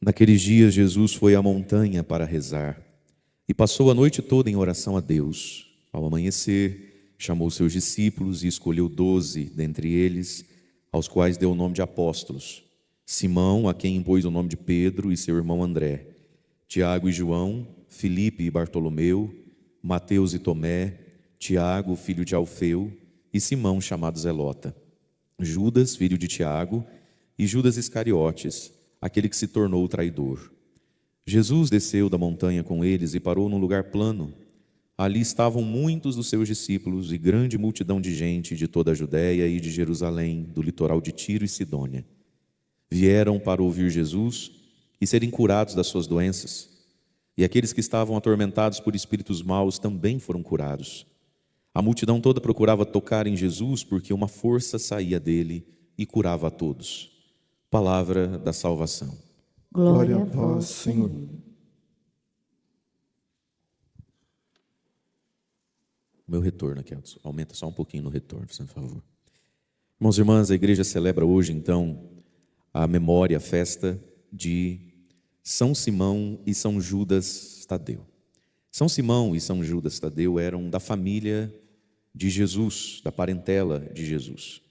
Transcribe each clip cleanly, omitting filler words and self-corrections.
Naqueles dias, Jesus foi à montanha para rezar e passou a noite toda em oração a Deus. Ao amanhecer, chamou seus discípulos e escolheu 12 dentre eles, aos quais deu o nome de apóstolos: Simão, a quem impôs o nome de Pedro, e seu irmão André, Tiago e João, Filipe e Bartolomeu, Mateus e Tomé, Tiago, filho de Alfeu, e Simão, chamado Zelota, Judas, filho de Tiago, e Judas Iscariotes, aquele que se tornou o traidor. Jesus desceu da montanha com eles e parou num lugar plano. Ali estavam muitos dos seus discípulos e grande multidão de gente de toda a Judéia e de Jerusalém, do litoral de Tiro e Sidônia. Vieram para ouvir Jesus e serem curados das suas doenças. E aqueles que estavam atormentados por espíritos maus também foram curados. A multidão toda procurava tocar em Jesus, porque uma força saía dele e curava a todos. Palavra da salvação. Glória a vós, Senhor. Meu retorno aqui, aumenta só um pouquinho no retorno, por favor. Irmãos e irmãs, a igreja celebra hoje, então, a memória, a festa de São Simão e São Judas Tadeu. São Simão e São Judas Tadeu eram da família de Jesus, da parentela de Jesus.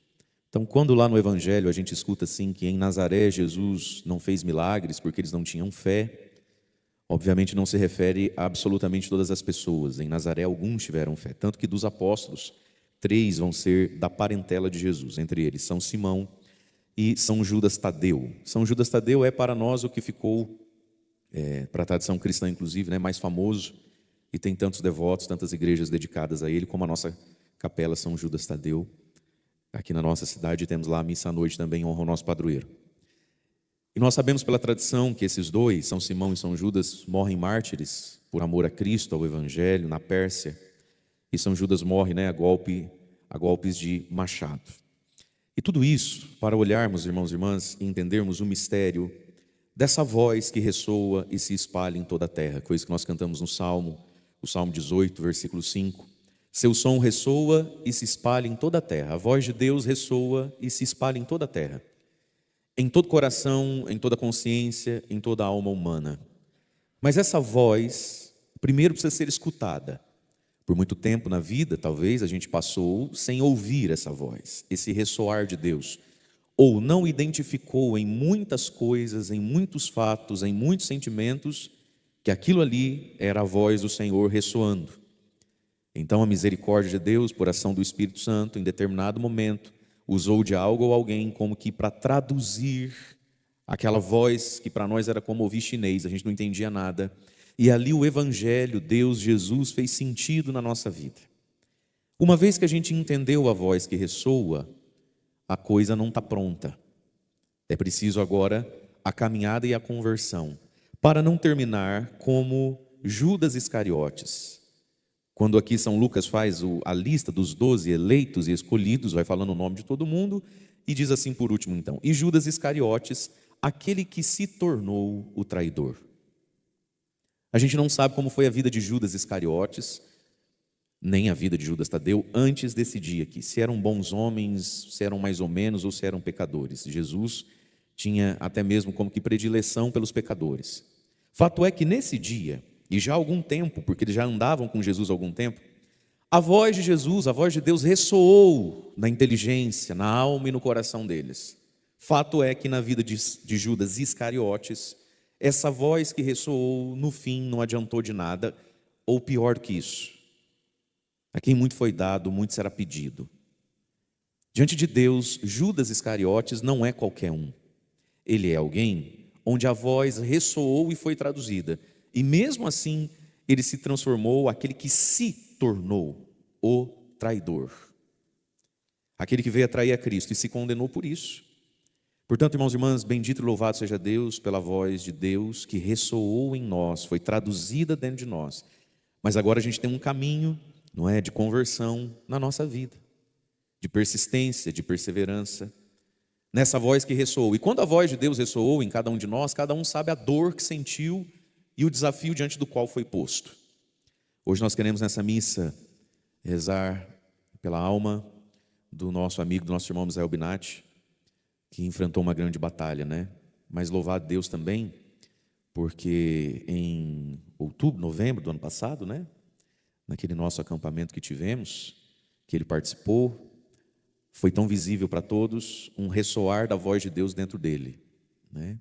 Então, quando lá no Evangelho a gente escuta assim que em Nazaré Jesus não fez milagres porque eles não tinham fé, obviamente não se refere a absolutamente todas as pessoas. Em Nazaré alguns tiveram fé, tanto que dos apóstolos, 3 vão ser da parentela de Jesus, entre eles São Simão e São Judas Tadeu. São Judas Tadeu é para nós o que ficou, para a tradição cristã inclusive, né, mais famoso, e tem tantos devotos, tantas igrejas dedicadas a ele, como a nossa capela São Judas Tadeu. Aqui na nossa cidade temos lá a missa à noite também em honra ao nosso padroeiro. E nós sabemos pela tradição que esses dois, São Simão e São Judas, morrem mártires por amor a Cristo, ao Evangelho, na Pérsia. E São Judas morre, né, a golpes de machado. E tudo isso para olharmos, irmãos e irmãs, e entendermos o mistério dessa voz que ressoa e se espalha em toda a terra. Coisa que nós cantamos no Salmo, o Salmo 18, versículo 5. Seu som ressoa e se espalha em toda a terra. A voz de Deus ressoa e se espalha em toda a terra. Em todo coração, em toda consciência, em toda a alma humana. Mas essa voz, primeiro precisa ser escutada. Por muito tempo na vida, talvez, a gente passou sem ouvir essa voz, esse ressoar de Deus. Ou não identificou em muitas coisas, em muitos fatos, em muitos sentimentos, que aquilo ali era a voz do Senhor ressoando. Então a misericórdia de Deus, por ação do Espírito Santo, em determinado momento, usou de algo ou alguém como que para traduzir aquela voz que para nós era como ouvir chinês, a gente não entendia nada. E ali o Evangelho, Deus, Jesus, fez sentido na nossa vida. Uma vez que a gente entendeu a voz que ressoa, a coisa não está pronta. É preciso agora a caminhada e a conversão, para não terminar como Judas Iscariotes. Quando aqui São Lucas faz a lista dos 12 eleitos e escolhidos, vai falando o nome de todo mundo, e diz assim por último então: e Judas Iscariotes, aquele que se tornou o traidor. A gente não sabe como foi a vida de Judas Iscariotes, nem a vida de Judas Tadeu, antes desse dia aqui. Se eram bons homens, se eram mais ou menos, ou se eram pecadores. Jesus tinha até mesmo como que predileção pelos pecadores. Fato é que nesse dia, e já há algum tempo, porque eles já andavam com Jesus há algum tempo, a voz de Jesus, a voz de Deus ressoou na inteligência, na alma e no coração deles. Fato é que na vida de Judas Iscariotes, essa voz que ressoou, no fim, não adiantou de nada, ou pior que isso, a quem muito foi dado, muito será pedido. Diante de Deus, Judas Iscariotes não é qualquer um. Ele é alguém onde a voz ressoou e foi traduzida. E mesmo assim, ele se transformou, aquele que se tornou o traidor. Aquele que veio a trair a Cristo e se condenou por isso. Portanto, irmãos e irmãs, bendito e louvado seja Deus pela voz de Deus que ressoou em nós, foi traduzida dentro de nós. Mas agora a gente tem um caminho, não é, de conversão na nossa vida, de persistência, de perseverança, nessa voz que ressoou. E quando a voz de Deus ressoou em cada um de nós, cada um sabe a dor que sentiu e o desafio diante do qual foi posto. Hoje nós queremos nessa missa rezar pela alma do nosso amigo, do nosso irmão Misael Binatti, que enfrentou uma grande batalha, né? Mas louvado Deus também, porque em outubro, novembro do ano passado, né, naquele nosso acampamento que tivemos, que ele participou, foi tão visível para todos um ressoar da voz de Deus dentro dele, né,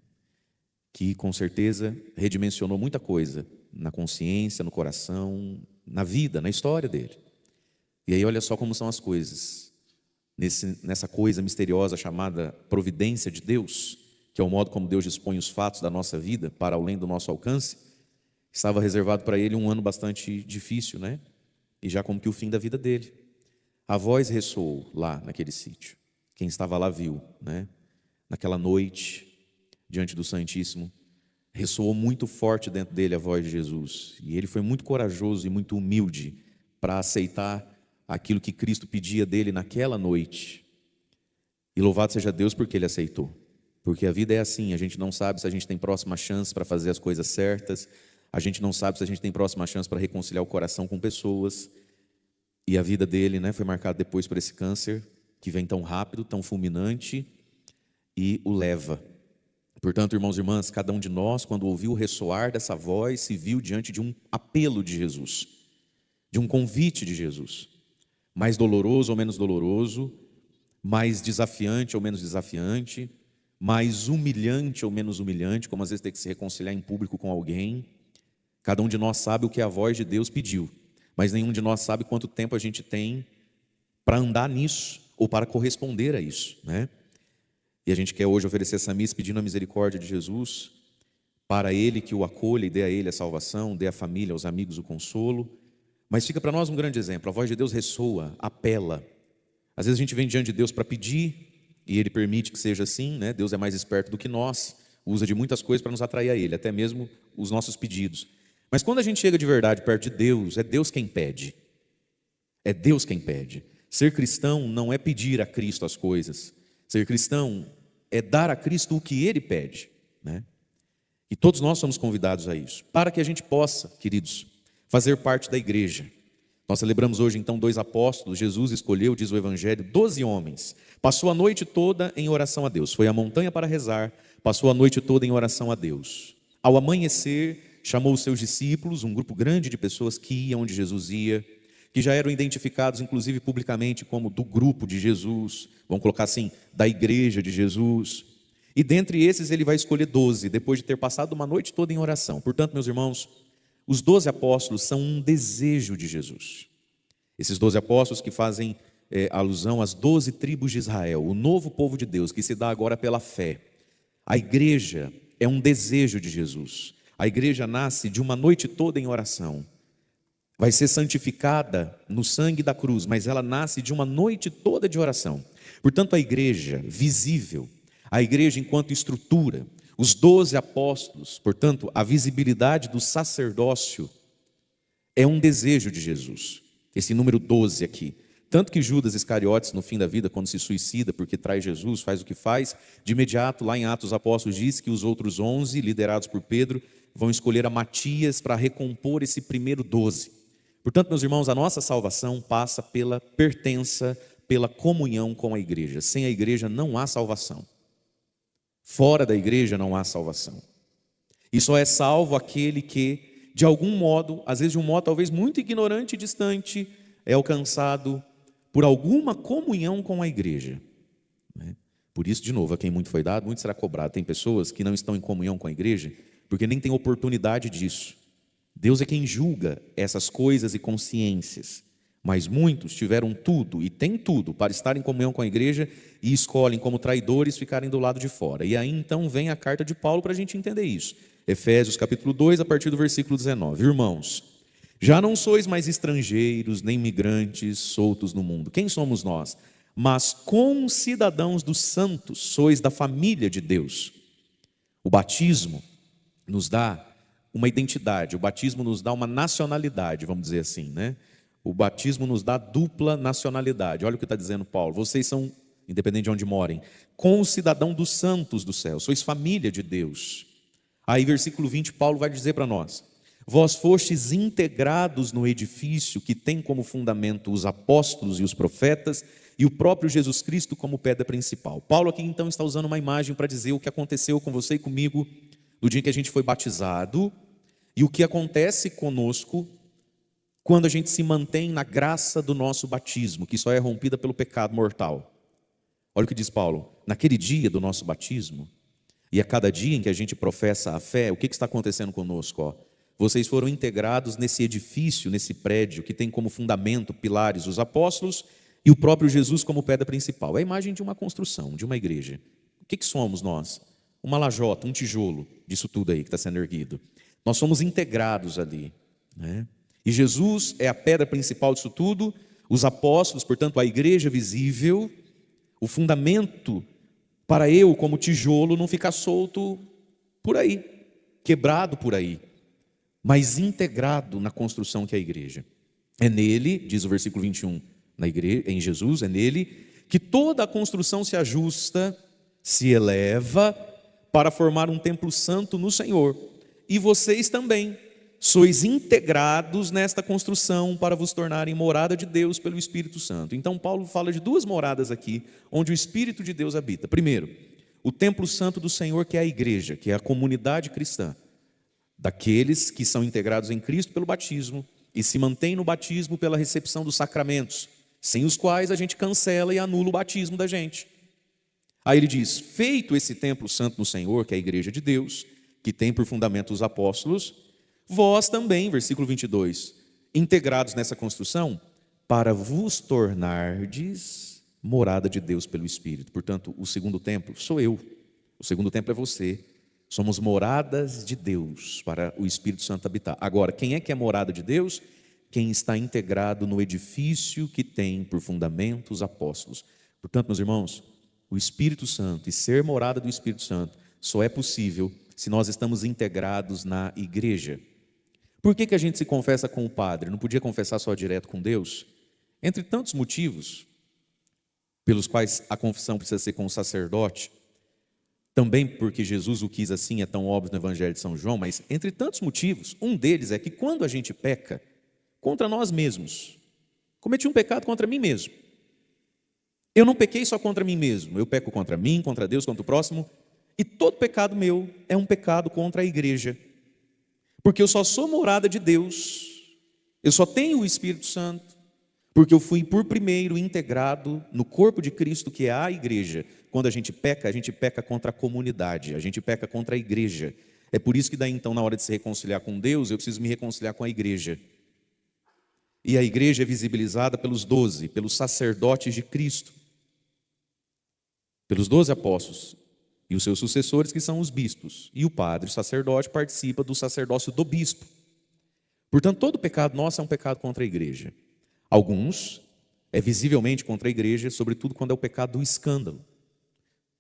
que com certeza redimensionou muita coisa na consciência, no coração, na vida, na história dele. E aí olha só como são as coisas, nessa coisa misteriosa chamada providência de Deus, que é o modo como Deus dispõe os fatos da nossa vida para além do nosso alcance. Estava reservado para ele um ano bastante difícil, né? E já como que o fim da vida dele. A voz ressoou lá naquele sítio. Quem estava lá viu, né? Naquela noite, diante do Santíssimo, ressoou muito forte dentro dele a voz de Jesus. E ele foi muito corajoso e muito humilde para aceitar aquilo que Cristo pedia dele naquela noite. E louvado seja Deus porque ele aceitou. Porque a vida é assim, a gente não sabe se a gente tem próxima chance para fazer as coisas certas, a gente não sabe se a gente tem próxima chance para reconciliar o coração com pessoas. E a vida dele, né, foi marcada depois por esse câncer, que vem tão rápido, tão fulminante, e o leva. Portanto, irmãos e irmãs, cada um de nós, quando ouviu o ressoar dessa voz, se viu diante de um apelo de Jesus, de um convite de Jesus, mais doloroso ou menos doloroso, mais desafiante ou menos desafiante, mais humilhante ou menos humilhante, como às vezes ter que se reconciliar em público com alguém. Cada um de nós sabe o que a voz de Deus pediu, mas nenhum de nós sabe quanto tempo a gente tem para andar nisso, ou para corresponder a isso, né? E a gente quer hoje oferecer essa missa pedindo a misericórdia de Jesus, para Ele que o acolha e dê a Ele a salvação, dê à família, aos amigos o consolo. Mas fica para nós um grande exemplo, a voz de Deus ressoa, apela. Às vezes a gente vem diante de Deus para pedir, e Ele permite que seja assim, né? Deus é mais esperto do que nós, usa de muitas coisas para nos atrair a Ele, até mesmo os nossos pedidos. Mas quando a gente chega de verdade perto de Deus, é Deus quem pede. É Deus quem pede. Ser cristão não é pedir a Cristo as coisas. Ser cristão é dar a Cristo o que Ele pede, né? E todos nós somos convidados a isso, para que a gente possa, queridos, fazer parte da igreja. Nós celebramos hoje então 2 apóstolos. Jesus escolheu, diz o Evangelho, 12 homens. Passou a noite toda em oração a Deus. Foi à montanha para rezar, passou a noite toda em oração a Deus. Ao amanhecer, chamou os seus discípulos, um grupo grande de pessoas que iam onde Jesus ia, que já eram identificados inclusive publicamente como do grupo de Jesus, vamos colocar assim, da igreja de Jesus. E dentre esses ele vai escolher 12, depois de ter passado uma noite toda em oração. Portanto, meus irmãos, os 12 apóstolos são um desejo de Jesus. Esses 12 apóstolos que fazem alusão às 12 tribos de Israel, o novo povo de Deus que se dá agora pela fé. A igreja é um desejo de Jesus. A igreja nasce de uma noite toda em oração. Vai ser santificada no sangue da cruz, mas ela nasce de uma noite toda de oração. Portanto, a igreja visível, a igreja enquanto estrutura, os 12 apóstolos, portanto, a visibilidade do sacerdócio é um desejo de Jesus. Esse número 12 aqui. Tanto que Judas Iscariotes, no fim da vida, quando se suicida porque traz Jesus, faz o que faz, de imediato, lá em Atos dos Apóstolos, diz que os outros 11, liderados por Pedro, vão escolher a Matias para recompor esse primeiro 12. Portanto, meus irmãos, a nossa salvação passa pela pertença, pela comunhão com a igreja. Sem a igreja não há salvação. Fora da igreja não há salvação. E só é salvo aquele que, de algum modo, às vezes de um modo talvez muito ignorante e distante, é alcançado por alguma comunhão com a igreja. Por isso, de novo, a quem muito foi dado, muito será cobrado. Tem pessoas que não estão em comunhão com a igreja porque nem têm oportunidade disso. Deus é quem julga essas coisas e consciências. Mas muitos tiveram tudo e têm tudo para estar em comunhão com a igreja e escolhem como traidores ficarem do lado de fora. E aí então vem a carta de Paulo para a gente entender isso. Efésios capítulo 2, a partir do versículo 19. Irmãos, já não sois mais estrangeiros, nem migrantes soltos no mundo. Quem somos nós? Mas concidadãos dos santos, sois da família de Deus. O batismo nos dá uma identidade, o batismo nos dá uma nacionalidade, vamos dizer assim, né? O batismo nos dá dupla nacionalidade. Olha o que está dizendo Paulo. Vocês são, independente de onde morem, concidadão dos santos do céu, sois família de Deus. Aí versículo 20, Paulo vai dizer para nós: vós fostes integrados no edifício que tem como fundamento os apóstolos e os profetas e o próprio Jesus Cristo como pedra principal. Paulo aqui então está usando uma imagem para dizer o que aconteceu com você e comigo do dia em que a gente foi batizado e o que acontece conosco quando a gente se mantém na graça do nosso batismo, que só é rompida pelo pecado mortal. Olha o que diz Paulo: naquele dia do nosso batismo, e a cada dia em que a gente professa a fé, o que está acontecendo conosco? Ó? Vocês foram integrados nesse edifício, nesse prédio, que tem como fundamento, pilares, os apóstolos e o próprio Jesus como pedra principal. É a imagem de uma construção, de uma igreja. O que somos nós? Uma lajota, um tijolo disso tudo aí que está sendo erguido. Nós somos integrados ali, né? E Jesus é a pedra principal disso tudo, os apóstolos, portanto, a igreja visível, o fundamento para eu, como tijolo, não ficar solto por aí, quebrado por aí, mas integrado na construção que é a igreja. É nele, diz o versículo 21, na igreja, em Jesus, é nele que toda a construção se ajusta, se eleva para formar um templo santo no Senhor. E vocês também sois integrados nesta construção para vos tornarem morada de Deus pelo Espírito Santo. Então Paulo fala de duas moradas aqui, onde o Espírito de Deus habita. Primeiro, o templo santo do Senhor, que é a igreja, que é a comunidade cristã, daqueles que são integrados em Cristo pelo batismo e se mantêm no batismo pela recepção dos sacramentos, sem os quais a gente cancela e anula o batismo da gente. Aí ele diz: feito esse templo santo no Senhor, que é a igreja de Deus, que tem por fundamento os apóstolos, vós também, versículo 22, integrados nessa construção, para vos tornardes morada de Deus pelo Espírito. Portanto, o segundo templo sou eu, o segundo templo é você. Somos moradas de Deus para o Espírito Santo habitar. Agora, quem é que é morada de Deus? Quem está integrado no edifício que tem por fundamento os apóstolos. Portanto, meus irmãos, o Espírito Santo e ser morada do Espírito Santo só é possível se nós estamos integrados na igreja. Por que a gente se confessa com o padre? Não podia confessar só direto com Deus? Entre tantos motivos pelos quais a confissão precisa ser com o sacerdote, também porque Jesus o quis assim, é tão óbvio no Evangelho de São João, mas entre tantos motivos, um deles é que quando a gente peca contra nós mesmos, cometi um pecado contra mim mesmo. Eu não pequei só contra mim mesmo, eu peco contra mim, contra Deus, contra o próximo, e todo pecado meu é um pecado contra a igreja. Porque eu só sou morada de Deus, eu só tenho o Espírito Santo, porque eu fui por primeiro integrado no corpo de Cristo, que é a igreja. Quando a gente peca contra a comunidade, a gente peca contra a igreja. É por isso que daí então, na hora de se reconciliar com Deus, eu preciso me reconciliar com a igreja. E a igreja é visibilizada pelos 12, pelos sacerdotes de Cristo, pelos 12 apóstolos e os seus sucessores, que são os bispos. E o padre, o sacerdote, participa do sacerdócio do bispo. Portanto, todo pecado nosso é um pecado contra a igreja. Alguns é visivelmente contra a igreja, sobretudo quando é o pecado do escândalo.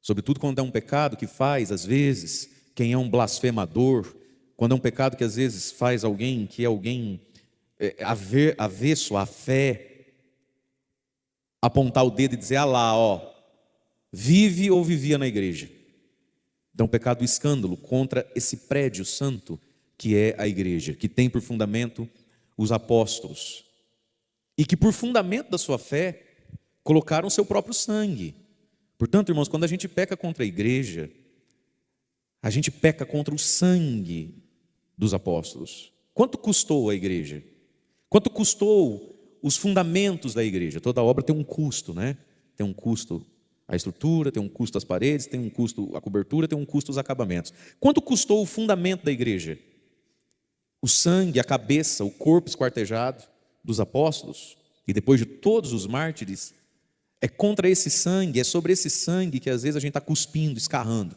Sobretudo quando é um pecado que faz, às vezes, quem é um blasfemador, quando é um pecado que às vezes faz alguém que é alguém avesso à fé, apontar o dedo e dizer: ah lá, ó, vive ou vivia na igreja. Então, o pecado do escândalo contra esse prédio santo que é a igreja, que tem por fundamento os apóstolos, e que por fundamento da sua fé colocaram o seu próprio sangue. Portanto, irmãos, quando a gente peca contra a igreja, a gente peca contra o sangue dos apóstolos. Quanto custou a igreja? Quanto custou os fundamentos da igreja? Toda obra tem um custo, né? Tem um custo a estrutura, tem um custo as paredes, tem um custo a cobertura, tem um custo os acabamentos. Quanto custou o fundamento da igreja? O sangue, a cabeça, o corpo esquartejado dos apóstolos, e depois de todos os mártires. É contra esse sangue, é sobre esse sangue que às vezes a gente está cuspindo, escarrando.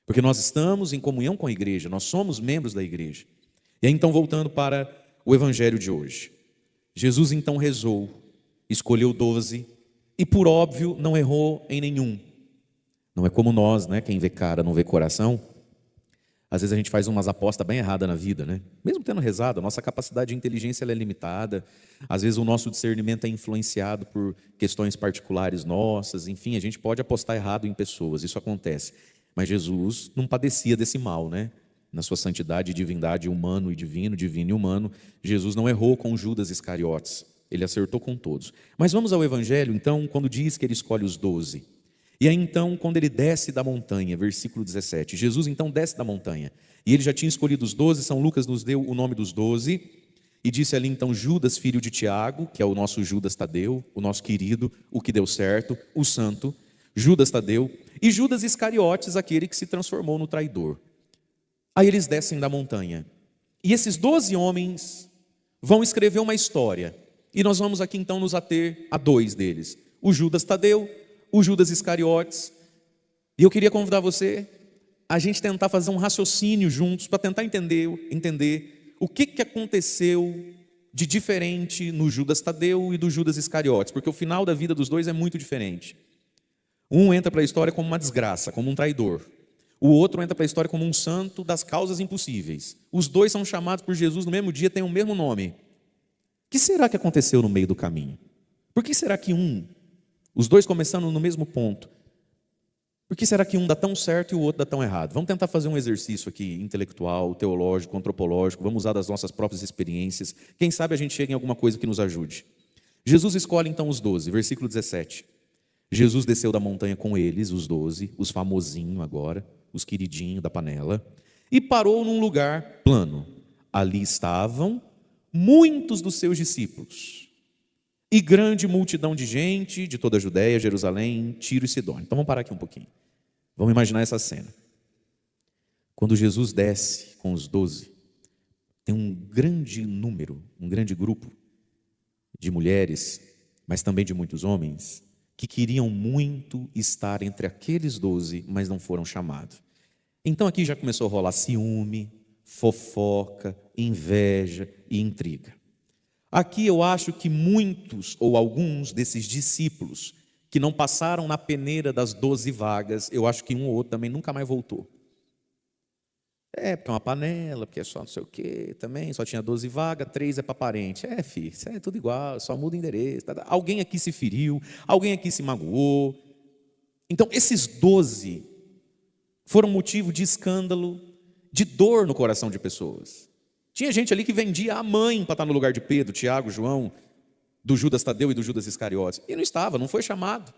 Porque nós estamos em comunhão com a igreja, nós somos membros da igreja. E aí então, voltando para o evangelho de hoje. Jesus então rezou, escolheu 12, e por óbvio não errou em nenhum. Não é como nós, né? Quem vê cara não vê coração. Às vezes a gente faz umas apostas bem erradas na vida, né? Mesmo tendo rezado, a nossa capacidade de inteligência ela é limitada. Às vezes o nosso discernimento é influenciado por questões particulares nossas. Enfim, a gente pode apostar errado em pessoas, isso acontece. Mas Jesus não padecia desse mal, né? Na sua santidade e divindade, humano e divino, divino e humano, Jesus não errou com Judas Iscariotes. Ele acertou com todos. Mas vamos ao evangelho, então, quando diz que ele escolhe os 12. E aí então, quando ele desce da montanha, versículo 17, Jesus então desce da montanha, e ele já tinha escolhido os 12, São Lucas nos deu o nome dos 12, e disse ali então Judas, filho de Tiago, que é o nosso Judas Tadeu, o nosso querido, o que deu certo, o santo, Judas Tadeu, e Judas Iscariotes, aquele que se transformou no traidor. Aí eles descem da montanha, e esses 12 homens vão escrever uma história, e nós vamos aqui então nos ater a 2 deles, o Judas Tadeu, o Judas Iscariotes. E eu queria convidar você a gente tentar fazer um raciocínio juntos, para tentar entender o que aconteceu de diferente no Judas Tadeu e do Judas Iscariotes, porque o final da vida dos dois é muito diferente. Um entra para a história como uma desgraça, como um traidor. O outro entra para a história como um santo das causas impossíveis. Os dois são chamados por Jesus no mesmo dia, têm o mesmo nome. O que será que aconteceu no meio do caminho? Por que será que os dois começando no mesmo ponto, por que será que um dá tão certo e o outro dá tão errado? Vamos tentar fazer um exercício aqui, intelectual, teológico, antropológico, vamos usar das nossas próprias experiências. Quem sabe a gente chega em alguma coisa que nos ajude. Jesus escolhe então os 12, versículo 17. Jesus desceu da montanha com eles, os 12, os famosinhos agora, os queridinhos da panela, e parou num lugar plano. Ali estavam muitos dos seus discípulos, e grande multidão de gente de toda a Judéia, Jerusalém, Tiro e Sidônia. Então vamos parar aqui um pouquinho. Vamos imaginar essa cena. Quando Jesus desce com os 12, tem um grande número, um grande grupo de mulheres, mas também de muitos homens, que queriam muito estar entre aqueles 12, mas não foram chamados. Então aqui já começou a rolar ciúme, fofoca, inveja e intriga. Aqui eu acho que muitos ou alguns desses discípulos que não passaram na peneira das 12 vagas, eu acho que um ou outro também nunca mais voltou. Porque é uma panela, porque é só não sei o quê, também só tinha 12 vagas, 3 é para parente. Filho, isso é tudo igual, só muda o endereço. Alguém aqui se feriu, alguém aqui se magoou. Então esses 12 foram motivo de escândalo, de dor no coração de pessoas. Tinha gente ali que vendia a mãe para estar no lugar de Pedro, Tiago, João, do Judas Tadeu e do Judas Iscariotes. E não estava, não foi chamado.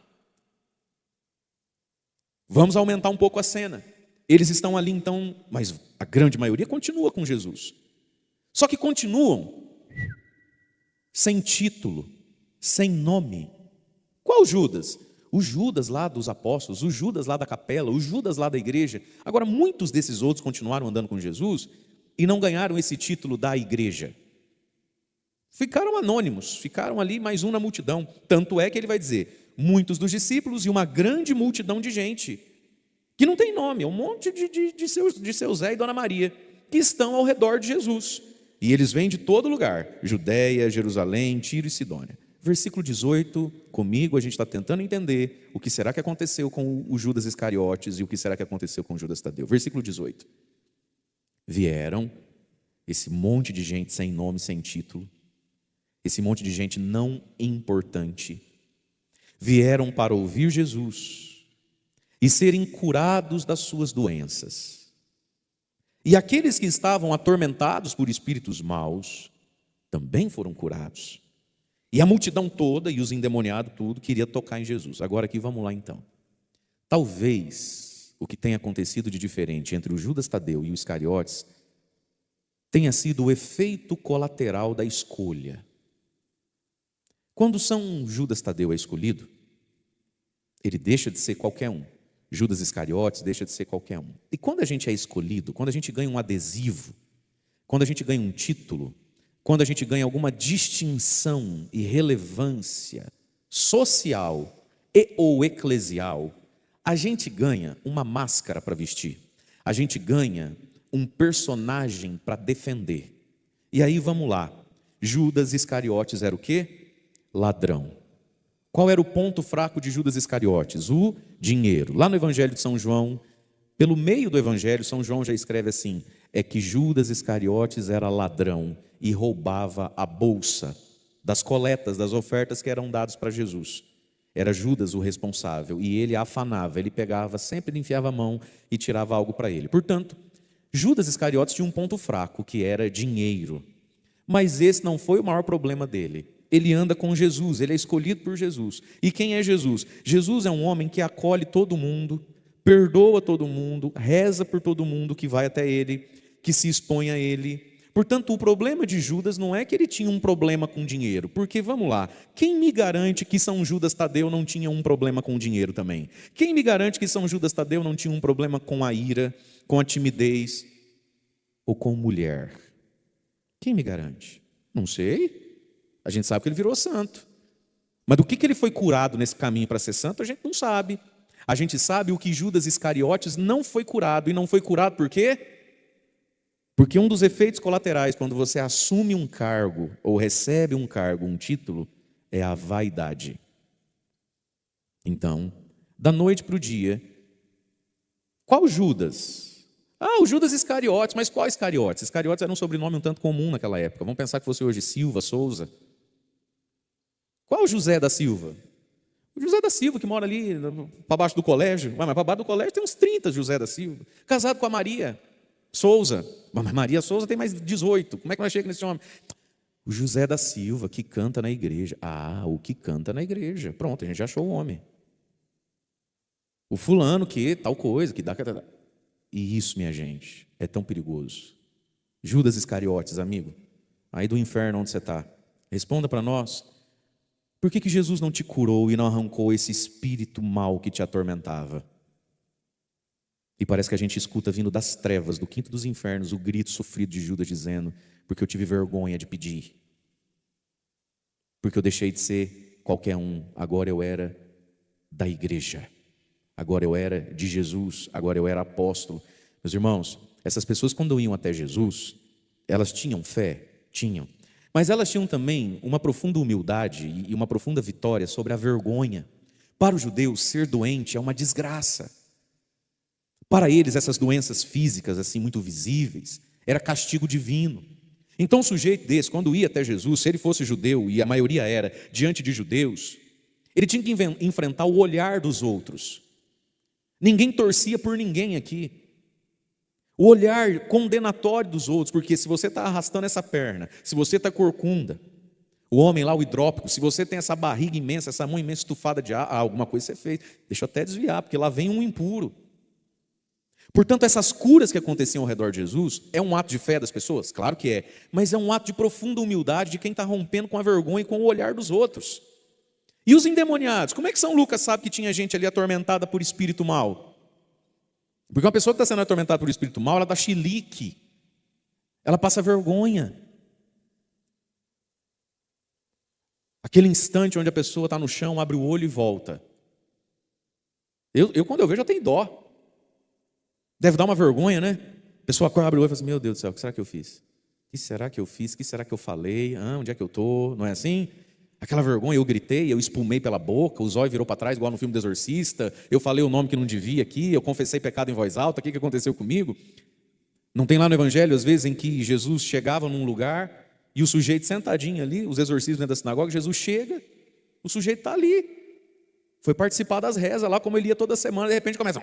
Vamos aumentar um pouco a cena. Eles estão ali então, mas a grande maioria continua com Jesus. Só que continuam sem título, sem nome. Qual Judas? O Judas lá dos apóstolos, o Judas lá da capela, o Judas lá da igreja. Agora, muitos desses outros continuaram andando com Jesus e não ganharam esse título da igreja. Ficaram anônimos, ficaram ali mais um na multidão. Tanto é que ele vai dizer, muitos dos discípulos e uma grande multidão de gente, que não tem nome, é um monte de seu Zé e Dona Maria, que estão ao redor de Jesus. E eles vêm de todo lugar, Judéia, Jerusalém, Tiro e Sidônia. Versículo 18, comigo a gente está tentando entender o que será que aconteceu com o Judas Iscariotes e o que será que aconteceu com o Judas Tadeu. Versículo 18. Vieram esse monte de gente sem nome, sem título, esse monte de gente não importante, vieram para ouvir Jesus e serem curados das suas doenças. E aqueles que estavam atormentados por espíritos maus também foram curados. E a multidão toda e os endemoniados tudo queria tocar em Jesus. Agora aqui vamos lá então. Talvez o que tenha acontecido de diferente entre o Judas Tadeu e o Iscariotes tenha sido o efeito colateral da escolha. Quando São Judas Tadeu é escolhido, ele deixa de ser qualquer um. Judas Iscariotes deixa de ser qualquer um. E quando a gente é escolhido, quando a gente ganha um adesivo, quando a gente ganha um título, quando a gente ganha alguma distinção e relevância social e ou eclesial, a gente ganha uma máscara para vestir. A gente ganha um personagem para defender. E aí vamos lá. Judas Iscariotes era o quê? Ladrão. Qual era o ponto fraco de Judas Iscariotes? O dinheiro. Lá no Evangelho de São João, pelo meio do Evangelho, São João já escreve assim, é que Judas Iscariotes era ladrão e roubava a bolsa das coletas, das ofertas que eram dadas para Jesus. Era Judas o responsável e ele afanava, ele pegava, sempre ele enfiava a mão e tirava algo para ele. Portanto, Judas Iscariotes tinha um ponto fraco, que era dinheiro. Mas esse não foi o maior problema dele. ele anda com Jesus, ele é escolhido por Jesus. E quem é Jesus? Jesus é um homem que acolhe todo mundo, perdoa todo mundo, reza por todo mundo que vai até ele, que se expõe a ele. Portanto, o problema de Judas não é que ele tinha um problema com dinheiro, porque, vamos lá, quem me garante que São Judas Tadeu não tinha um problema com dinheiro também? Quem me garante que São Judas Tadeu não tinha um problema com a ira, com a timidez ou com mulher? Quem me garante? Não sei. A gente sabe que ele virou santo. Mas do que ele foi curado nesse caminho para ser santo, a gente não sabe. A gente sabe o que Judas Iscariotes não foi curado. E não foi curado por quê? Porque um dos efeitos colaterais, quando você assume um cargo, ou recebe um cargo, um título, é a vaidade. Então, da noite para o dia, qual Judas? O Judas Iscariotes, mas qual Iscariotes? Iscariotes era um sobrenome um tanto comum naquela época. Vamos pensar que fosse hoje Silva, Souza. Qual José da Silva? O José da Silva, que mora ali para baixo do colégio. Mas para baixo do colégio tem uns 30 José da Silva. Casado com a Maria Souza. Mas Maria Souza tem mais 18. Como é que nós chegamos nesse homem? O José da Silva, que canta na igreja. O que canta na igreja. Pronto, a gente já achou o homem. O fulano que tal coisa, que dá... E isso, minha gente, é tão perigoso. Judas Iscariotes, amigo, aí do inferno onde você está, responda para nós. Por que Jesus não te curou e não arrancou esse espírito mau que te atormentava? E parece que a gente escuta vindo das trevas, do quinto dos infernos, o grito sofrido de Judas dizendo: porque eu tive vergonha de pedir. Porque eu deixei de ser qualquer um, agora eu era da igreja. Agora eu era de Jesus, agora eu era apóstolo. Meus irmãos, essas pessoas quando iam até Jesus, elas tinham fé? Tinham. Mas elas tinham também uma profunda humildade e uma profunda vitória sobre a vergonha. Para os judeus, ser doente é uma desgraça. Para eles, essas doenças físicas, assim, muito visíveis, era castigo divino. Então, o sujeito desse, quando ia até Jesus, se ele fosse judeu, e a maioria era diante de judeus, ele tinha que enfrentar o olhar dos outros. Ninguém torcia por ninguém aqui. O olhar condenatório dos outros, porque se você está arrastando essa perna, se você está corcunda, o homem lá, o hidrópico, se você tem essa barriga imensa, essa mão imensa estufada de ar, alguma coisa você fez. Deixa eu até desviar, porque lá vem um impuro. Portanto, essas curas que aconteciam ao redor de Jesus, é um ato de fé das pessoas? Claro que é, mas é um ato de profunda humildade de quem está rompendo com a vergonha e com o olhar dos outros. E os endemoniados? Como é que São Lucas sabe que tinha gente ali atormentada por espírito mau? Porque uma pessoa que está sendo atormentada por espírito mau, ela dá chilique, ela passa vergonha. Aquele instante onde a pessoa está no chão, abre o olho e volta. Eu quando eu vejo, já tenho dó. Deve dar uma vergonha, né? A pessoa abre o olho e fala assim: meu Deus do céu, o que será que eu fiz? O que será que eu fiz? O que será que eu falei? Onde é que eu estou? Não é assim? Aquela vergonha, eu gritei, eu espumei pela boca, o zóio virou para trás, igual no filme do Exorcista, eu falei o nome que não devia aqui, eu confessei pecado em voz alta, o que aconteceu comigo? Não tem lá no Evangelho, às vezes, em que Jesus chegava num lugar e o sujeito sentadinho ali, os exorcistas dentro da sinagoga, Jesus chega, o sujeito está ali, foi participar das rezas lá, como ele ia toda semana, de repente começa...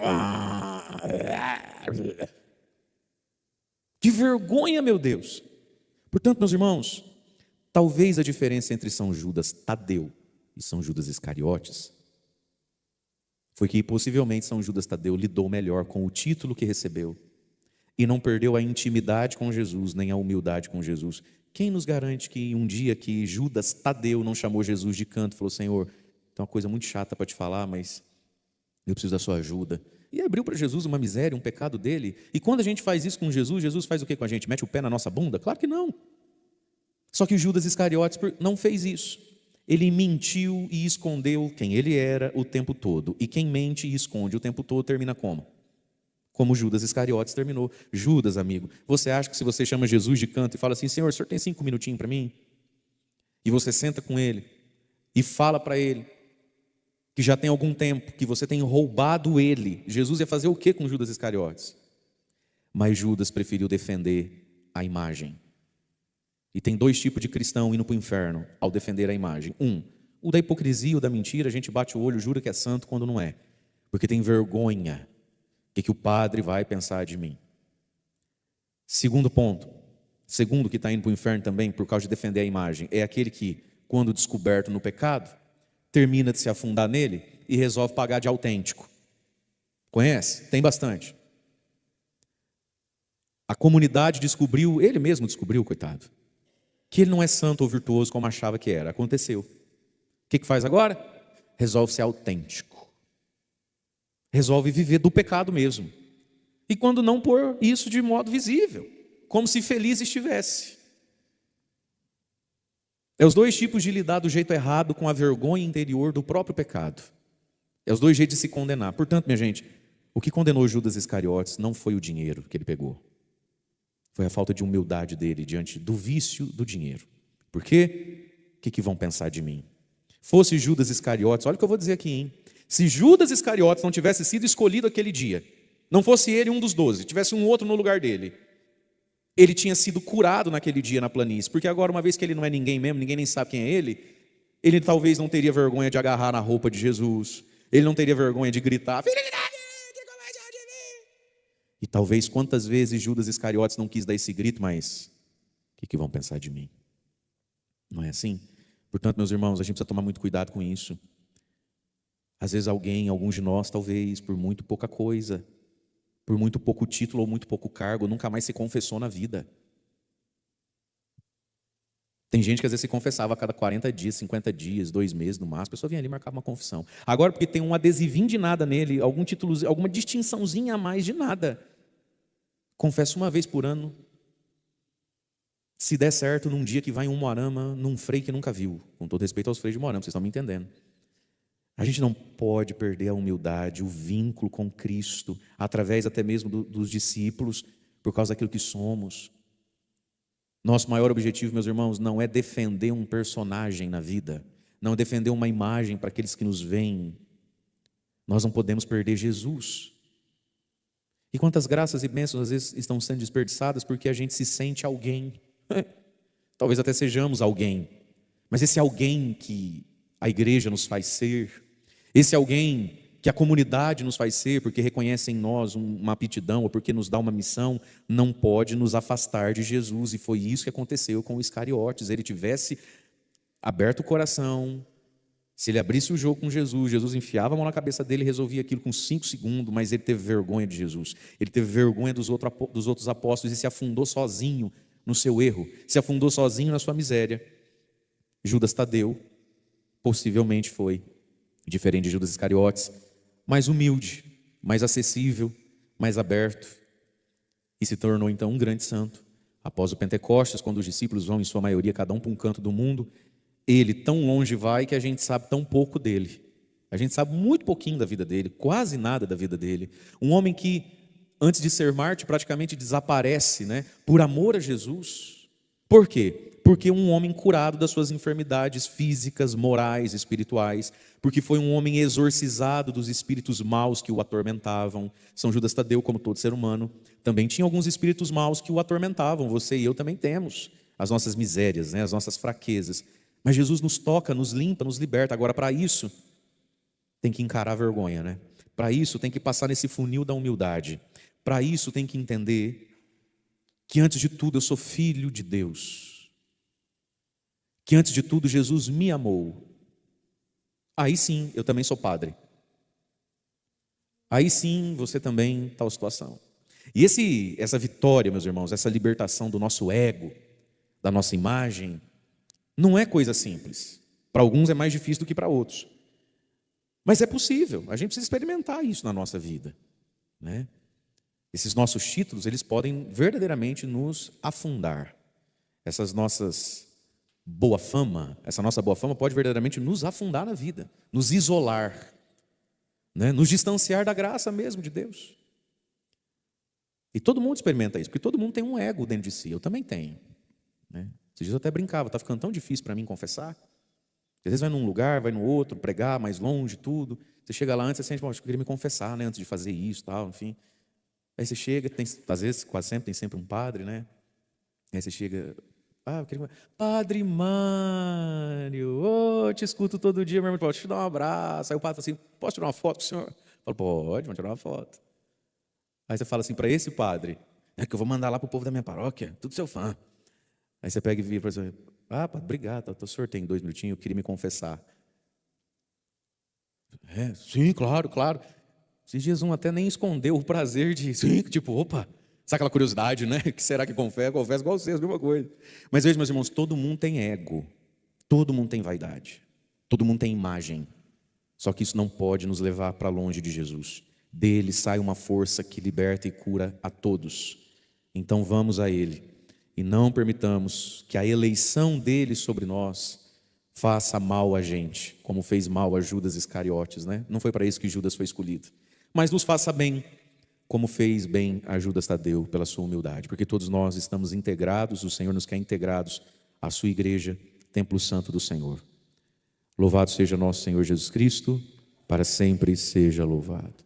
Que vergonha, meu Deus! Portanto, meus irmãos, talvez a diferença entre São Judas Tadeu e São Judas Iscariotes foi que possivelmente São Judas Tadeu lidou melhor com o título que recebeu e não perdeu a intimidade com Jesus, nem a humildade com Jesus. Quem nos garante que um dia que Judas Tadeu não chamou Jesus de canto e falou: Senhor, tem uma coisa muito chata para te falar, mas eu preciso da sua ajuda. E abriu para Jesus uma miséria, um pecado dele. E quando a gente faz isso com Jesus, Jesus faz o que com a gente? Mete o pé na nossa bunda? Claro que não. Só que Judas Iscariotes não fez isso. Ele mentiu e escondeu quem ele era o tempo todo. E quem mente e esconde o tempo todo termina como? Como Judas Iscariotes terminou. Judas, amigo, você acha que se você chama Jesus de canto e fala assim: Senhor, o senhor tem 5 minutinhos para mim? E você senta com ele e fala para ele que já tem algum tempo que você tem roubado ele. Jesus ia fazer o que com Judas Iscariotes? Mas Judas preferiu defender a imagem. E tem 2 tipos de cristão indo para o inferno ao defender a imagem. O da hipocrisia, o da mentira, a gente bate o olho, jura que é santo quando não é. Porque tem vergonha. O que o padre vai pensar de mim? Segundo ponto. Segundo que está indo para o inferno também por causa de defender a imagem. É aquele que quando descoberto no pecado, termina de se afundar nele e resolve pagar de autêntico. Conhece? Tem bastante. A comunidade descobriu, ele mesmo descobriu, coitado, que ele não é santo ou virtuoso como achava que era. Aconteceu. O que faz agora? Resolve ser autêntico. Resolve viver do pecado mesmo. E quando não, pôr isso de modo visível, como se feliz estivesse. É os dois tipos de lidar do jeito errado com a vergonha interior do próprio pecado. É os dois jeitos de se condenar. Portanto, minha gente, o que condenou Judas Iscariotes não foi o dinheiro que ele pegou. Foi a falta de humildade dele diante do vício do dinheiro. Por quê? O que vão pensar de mim? Fosse Judas Iscariotes, olha o que eu vou dizer aqui, hein? Se Judas Iscariotes não tivesse sido escolhido aquele dia, não fosse ele um dos 12, tivesse um outro no lugar dele, ele tinha sido curado naquele dia na planície, porque agora, uma vez que ele não é ninguém mesmo, ninguém nem sabe quem é ele talvez não teria vergonha de agarrar na roupa de Jesus, ele não teria vergonha de gritar, filho de Davi, que compaixão de mim. E talvez quantas vezes Judas Iscariotes não quis dar esse grito, mas o que vão pensar de mim? Não é assim? Portanto, meus irmãos, a gente precisa tomar muito cuidado com isso. Às vezes alguns de nós, talvez, por muito pouca coisa, por muito pouco título ou muito pouco cargo, nunca mais se confessou na vida. Tem gente que às vezes se confessava a cada 40 dias, 50 dias, 2 meses no máximo, a pessoa vinha ali e marcava uma confissão. Agora, porque tem um adesivinho de nada nele, algum título, alguma distinçãozinha a mais de nada, confessa uma vez por ano. Se der certo, num dia que vai em Umuarama, num freio que nunca viu. Com todo respeito aos freios de Umuarama, vocês estão me entendendo. A gente não pode perder a humildade, o vínculo com Cristo, através até mesmo dos discípulos, por causa daquilo que somos. Nosso maior objetivo, meus irmãos, não é defender um personagem na vida, não é defender uma imagem para aqueles que nos veem. Nós não podemos perder Jesus. E quantas graças e bênçãos às vezes estão sendo desperdiçadas porque a gente se sente alguém. Talvez até sejamos alguém, mas esse alguém que a igreja nos faz ser, esse alguém que a comunidade nos faz ser, porque reconhece em nós uma aptidão ou porque nos dá uma missão, não pode nos afastar de Jesus. E foi isso que aconteceu com os Iscariotes. Ele tivesse aberto o coração, se ele abrisse o jogo com Jesus, Jesus enfiava a mão na cabeça dele e resolvia aquilo com 5 segundos, mas ele teve vergonha de Jesus, ele teve vergonha dos outros apóstolos e se afundou sozinho no seu erro, se afundou sozinho na sua miséria. Judas Tadeu possivelmente foi diferente de Judas Iscariotes, mais humilde, mais acessível, mais aberto, e se tornou então um grande santo. Após o Pentecostes, quando os discípulos vão em sua maioria cada um para um canto do mundo, ele tão longe vai que a gente sabe tão pouco dele. A gente sabe muito pouquinho da vida dele, quase nada da vida dele. Um homem que, antes de ser mártir, praticamente desaparece, por amor a Jesus. Por quê? Porque um homem curado das suas enfermidades físicas, morais, espirituais, porque foi um homem exorcizado dos espíritos maus que o atormentavam. São Judas Tadeu, como todo ser humano, também tinha alguns espíritos maus que o atormentavam. Você e eu também temos as nossas misérias, as nossas fraquezas. Mas Jesus nos toca, nos limpa, nos liberta. Agora, para isso, tem que encarar a vergonha, Para isso, tem que passar nesse funil da humildade. Para isso, tem que entender que, antes de tudo, eu sou filho de Deus. Que, antes de tudo, Jesus me amou. Aí sim, eu também sou padre. Aí sim, você também está em situação. E essa vitória, meus irmãos, essa libertação do nosso ego, da nossa imagem, não é coisa simples. Para alguns é mais difícil do que para outros. Mas é possível, a gente precisa experimentar isso na nossa vida. Esses nossos títulos, eles podem verdadeiramente nos afundar. Essas nossas boa fama, essa nossa boa fama pode verdadeiramente nos afundar na vida, nos isolar, nos distanciar da graça mesmo de Deus. E todo mundo experimenta isso, porque todo mundo tem um ego dentro de si, eu também tenho. Esses dias eu até brincava, está ficando tão difícil para mim confessar. Às vezes vai num lugar, vai no outro, pregar mais longe, tudo. Você chega lá antes, você sente, acho que eu queria me confessar, antes de fazer isso, tal, enfim. Aí você chega, às vezes, quase sempre, tem sempre um padre, Aí você chega, eu queria... Padre Mário, te escuto todo dia, meu irmão, deixa eu te dar um abraço. Aí o padre fala assim, posso tirar uma foto com o senhor? Eu falo, pode, vamos tirar uma foto. Aí você fala assim, para esse padre, que eu vou mandar lá para o povo da minha paróquia, tudo seu fã. Aí você pega e vira para você, Ah, obrigado, o senhor tem 2 minutinhos, eu queria me confessar. Sim, claro, claro. Esses dias um até nem escondeu o prazer de, sim, tipo, opa, sabe aquela curiosidade, né? Que será que confessa? Confessa igual vocês, a mesma coisa. Mas veja, meus irmãos, todo mundo tem ego, todo mundo tem vaidade, todo mundo tem imagem. Só que isso não pode nos levar para longe de Jesus. Dele sai uma força que liberta e cura a todos. Então vamos a Ele e não permitamos que a eleição dele sobre nós faça mal a gente, como fez mal a Judas Iscariotes, né? Não foi para isso que Judas foi escolhido, mas nos faça bem, como fez bem a Judas Tadeu pela sua humildade, porque todos nós estamos integrados, o Senhor nos quer integrados à sua igreja, templo santo do Senhor. Louvado seja nosso Senhor Jesus Cristo, para sempre seja louvado.